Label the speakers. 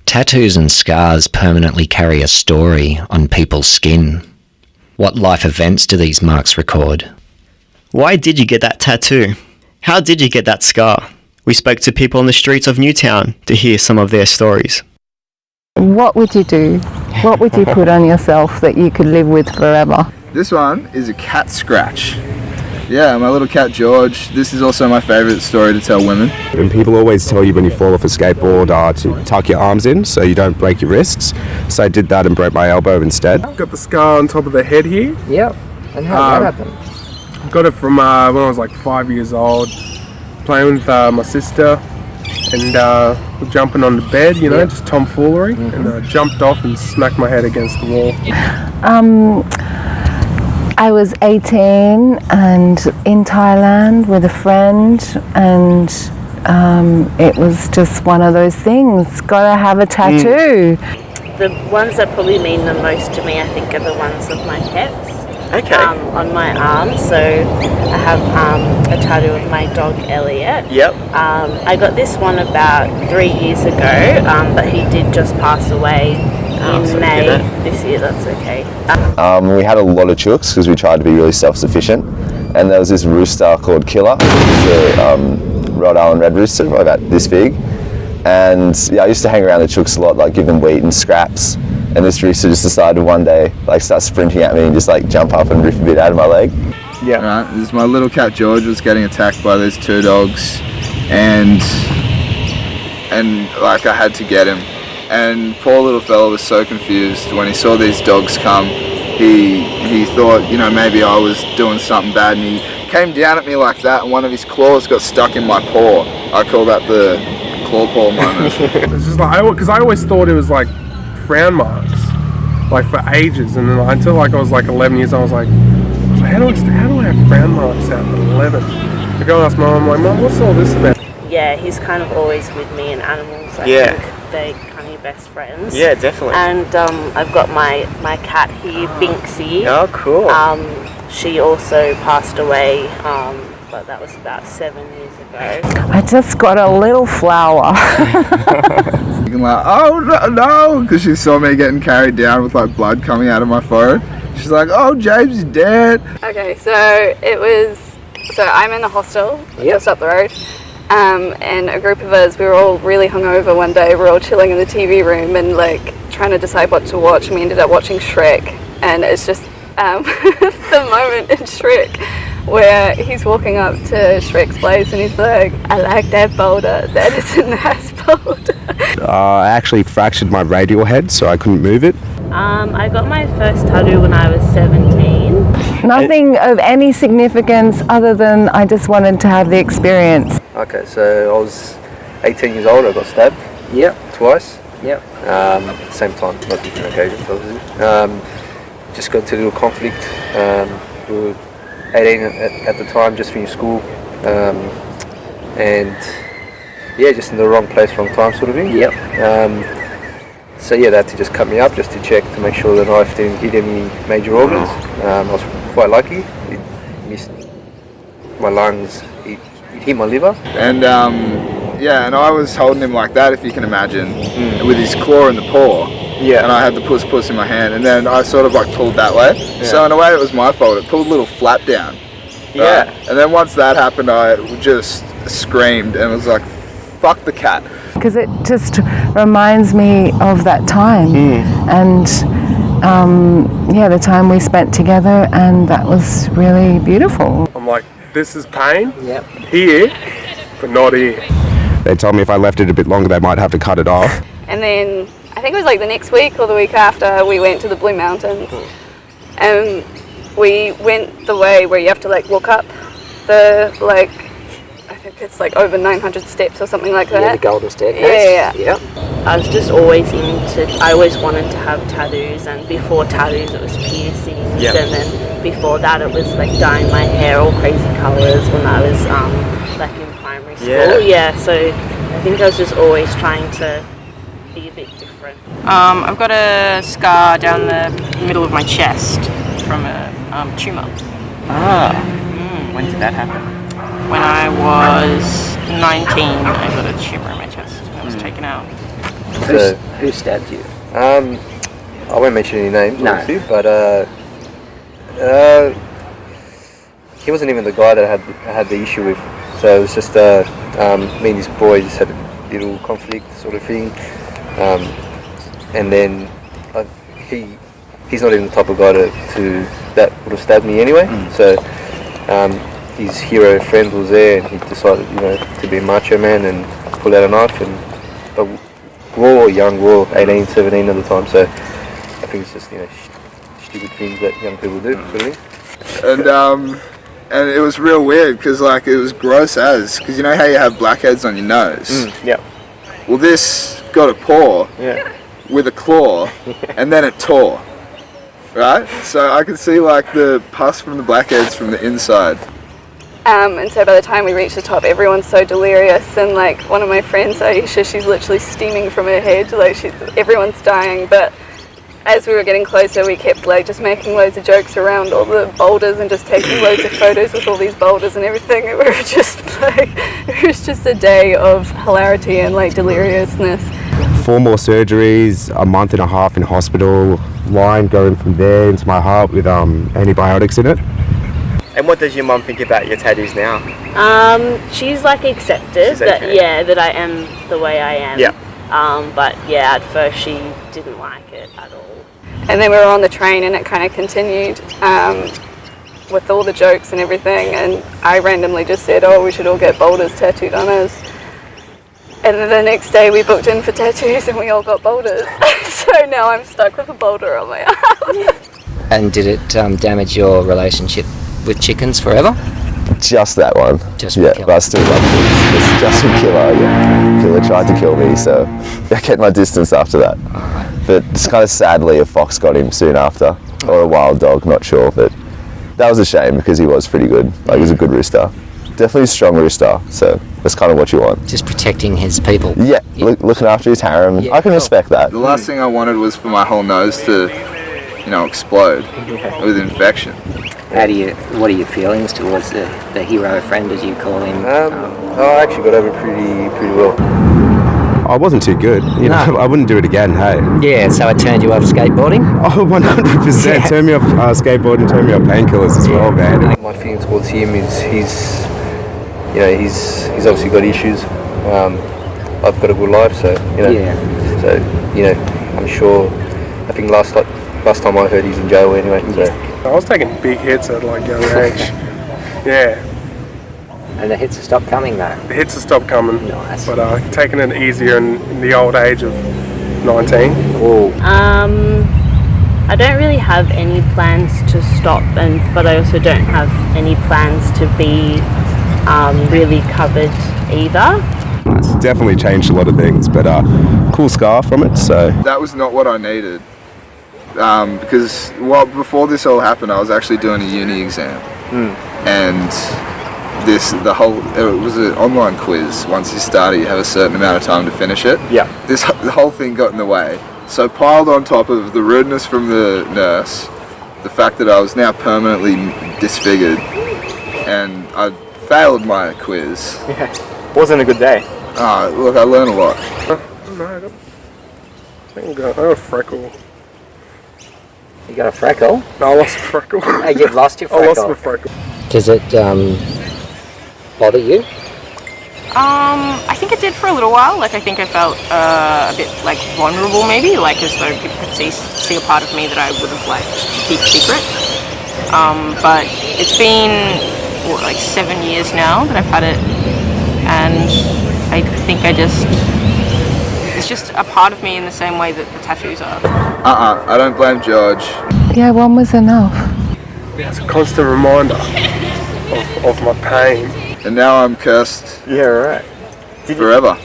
Speaker 1: Tattoos and scars permanently carry a story on people's skin. What life events do these marks record?
Speaker 2: Why did you get that tattoo? How did you get that scar? We spoke to people on the streets of Newtown to hear some of their stories.
Speaker 3: What would you do? What would you put on yourself that you could live with forever?
Speaker 4: This one is a cat scratch. Yeah, my little cat George. This is also my favourite story to tell women.
Speaker 5: And people always tell you when you fall off a skateboard to tuck your arms in so you don't break your wrists. So I did that and broke my elbow instead.
Speaker 6: Got the scar on top of the head here.
Speaker 3: Yep. And how did that happen?
Speaker 6: Got it from when I was like 5 years old, playing with my sister, and we're jumping on the bed, you know, just tomfoolery, and I jumped off and smacked my head against the wall.
Speaker 3: I was 18 and in Thailand with a friend, and it was just one of those things. Gotta have a tattoo.
Speaker 7: The ones that probably mean the most to me, I think, are the ones of my pets.
Speaker 2: Okay.
Speaker 7: On my arm. So I have a tattoo of my dog Elliot.
Speaker 2: Yep.
Speaker 7: I got this one about 3 years ago, but he did just pass away in May this year. That's okay.
Speaker 8: We had a lot of chooks because we tried to be really self-sufficient, and there was this rooster called Killer, the Rhode Island red rooster, about this big, and yeah, I used to hang around the chooks a lot, like give them wheat and scraps, and this rooster just decided one day, like, start sprinting at me and just like jump up and rip a bit out of my leg.
Speaker 4: Yeah. Right, this is my little cat George was getting attacked by these two dogs, and like I had to get him. And poor little fella was so confused when he saw these dogs come. He thought, you know, maybe I was doing something bad, and he came down at me like that, and one of his claws got stuck in my paw. I call that the claw paw moment.
Speaker 6: It's just like, because I always thought it was like frown marks, like for ages, and then until like I was like 11 years old, I was like, how do I have frown marks at 11? I go and ask my mum, I'm like, Mum, what's all this about?
Speaker 7: Yeah, he's kind of always with me, and animals, I think they're kind of your best friends.
Speaker 2: Yeah, definitely.
Speaker 7: And I've got my cat here, Binksy.
Speaker 2: Oh, cool.
Speaker 7: She also passed away, but that was about 7 years ago.
Speaker 3: I just got a little flower.
Speaker 4: You can like, oh no, because she saw me getting carried down with like blood coming out of my forehead. She's like, oh, James is dead.
Speaker 9: Okay, so I'm in a hostel just up the road. And a group of us, we were all really hungover one day. We were all chilling in the TV room and like trying to decide what to watch. And we ended up watching Shrek, and it's just the moment in Shrek where he's walking up to Shrek's place and he's like, I like that boulder. That is a nice boulder.
Speaker 5: I actually fractured my radial head, so I couldn't move it.
Speaker 7: I got my first tattoo when I was 17.
Speaker 3: Nothing of any significance other than I just wanted to have the experience.
Speaker 10: Okay, so I was 18 years old, I got stabbed.
Speaker 2: Yep.
Speaker 10: Twice.
Speaker 2: Yep.
Speaker 10: Same time, not different occasions, obviously. Just got into a little conflict. We were 18 at the time, just finished school. And yeah, just in the wrong place, wrong time sort of thing.
Speaker 2: Yep.
Speaker 10: So yeah, they had to just cut me up just to check to make sure the knife didn't hit any major organs. I was quite lucky. It missed my lungs. It hit my liver.
Speaker 4: And yeah, and I was holding him like that, if you can imagine, with his claw in the paw.
Speaker 10: Yeah.
Speaker 4: And I had the puss in my hand, and then I sort of like pulled that way. Yeah. So in a way, it was my fault. It pulled a little flap down.
Speaker 2: Yeah.
Speaker 4: Right? And then once that happened, I just screamed and was like, "Fuck the cat."
Speaker 3: Because it just reminds me of that time, and the time we spent together, and that was really beautiful.
Speaker 6: I'm like, this is pain.
Speaker 2: Yep.
Speaker 6: Here, but not here.
Speaker 5: They told me if I left it a bit longer, they might have to cut it off.
Speaker 9: And then I think it was like the next week or the week after, we went to the Blue Mountains. And we went the way where you have to like walk up the I think it's like over 900 steps or something like that.
Speaker 2: Yeah, the Golden Staircase.
Speaker 9: Yeah.
Speaker 2: Yep.
Speaker 7: I was just always I always wanted to have tattoos, and before tattoos it was piercings, and then before that it was like dyeing my hair all crazy colours when I was like in primary school. Yeah, so I think I was just always trying to be a bit different.
Speaker 11: I've got a scar down the middle of my chest from a tumour.
Speaker 2: When did that happen?
Speaker 11: When I was 19, I got a tumour in my chest and it was taken out.
Speaker 12: Who stabbed you?
Speaker 10: I won't mention any names,
Speaker 12: No.
Speaker 10: obviously, but he wasn't even the guy that I had the issue with. So it was just me and this boy just had a little conflict sort of thing, and then he's not even the type of guy that would have stabbed me anyway. So his hero friend was there, and he decided, to be a macho man and pull out a knife, and young, 18, 17 at the time. So I think it's just stupid things that young people do, sort of thing.
Speaker 4: And it was real weird because it was gross because you know how you have blackheads on your nose.
Speaker 2: Yeah.
Speaker 4: Well, this got a paw with a claw, and then it tore. Right? So I could see the pus from the blackheads from the inside.
Speaker 9: And so by the time we reach the top, everyone's so delirious, and one of my friends, Aisha, she's literally steaming from her head, everyone's dying, but as we were getting closer, we kept just making loads of jokes around all the boulders and just taking loads of photos with all these boulders and everything. It was just a day of hilarity and deliriousness.
Speaker 5: 4 more surgeries, a month and a half in hospital, line going from there into my heart with antibiotics in it.
Speaker 2: And what does your mum think about your tattoos now?
Speaker 7: She's accepted that I am the way I am.
Speaker 2: Yeah.
Speaker 7: But at first she didn't like it at all.
Speaker 9: And then we were on the train, and it kind of continued with all the jokes and everything, and I randomly just said, we should all get boulders tattooed on us. And then the next day we booked in for tattoos and we all got boulders. So now I'm stuck with a boulder on my arm.
Speaker 1: And did it damage your relationship with chickens forever?
Speaker 8: Just that one.
Speaker 1: Just
Speaker 8: yeah,
Speaker 1: Killer.
Speaker 8: but I still love it. It's just with Killer. Yeah. Killer tried to kill me, so I kept my distance after that. But it's kind of sadly a fox got him soon after, or a wild dog, not sure. But that was a shame because he was pretty good. He was a good rooster. Definitely a strong rooster, so that's kind of what you want.
Speaker 1: Just protecting his people.
Speaker 8: Yeah, looking after his harem.
Speaker 1: Yeah,
Speaker 8: I can respect that.
Speaker 4: The last thing I wanted was for my whole nose to, explode with infection.
Speaker 12: What are your feelings towards the hero friend, as you call him?
Speaker 10: I actually got over pretty well.
Speaker 5: I wasn't too good. I wouldn't do it again, hey.
Speaker 1: Yeah, so it turned you off skateboarding?
Speaker 5: Oh, 100%.
Speaker 1: Yeah.
Speaker 5: Turn me off skateboarding, turn me off painkillers as well, man.
Speaker 10: My feeling towards him is he's obviously got issues. I've got a good life, so I'm sure. I think last time I heard he's in jail anyway. So.
Speaker 6: I was taking big hits at young age. Yeah.
Speaker 12: And the hits have stopped coming though?
Speaker 6: The hits have stopped coming.
Speaker 12: Nice.
Speaker 6: But taking it easier in the old age of 19.
Speaker 12: Ooh.
Speaker 7: I don't really have any plans to stop, but I also don't have any plans to be really covered either.
Speaker 5: Definitely changed a lot of things, but cool scar from it, so.
Speaker 4: That was not what I needed. Because before this all happened, I was actually doing a uni exam, and it was an online quiz. Once you start it, you have a certain amount of time to finish it.
Speaker 2: Yeah.
Speaker 4: The whole thing got in the way. So piled on top of the rudeness from the nurse, the fact that I was now permanently disfigured, and I failed my quiz.
Speaker 2: Yeah. Wasn't a good day.
Speaker 4: Look, I learned a lot.
Speaker 6: I think I got a freckle.
Speaker 12: You got a freckle?
Speaker 6: No, I lost a freckle.
Speaker 12: Oh, you've lost your freckle?
Speaker 6: I lost my freckle.
Speaker 1: Does it bother you?
Speaker 11: I think it did for a little while. I think I felt a bit vulnerable, maybe, as though people could see a part of me that I would have liked to keep secret. But it's been 7 years now that I've had it, and I think it's just a part of me in the same way that the tattoos are.
Speaker 4: I don't blame George.
Speaker 3: Yeah, one was enough.
Speaker 6: Yeah, it's a constant reminder of my pain.
Speaker 4: And now I'm cursed
Speaker 2: Yeah, right.
Speaker 4: forever.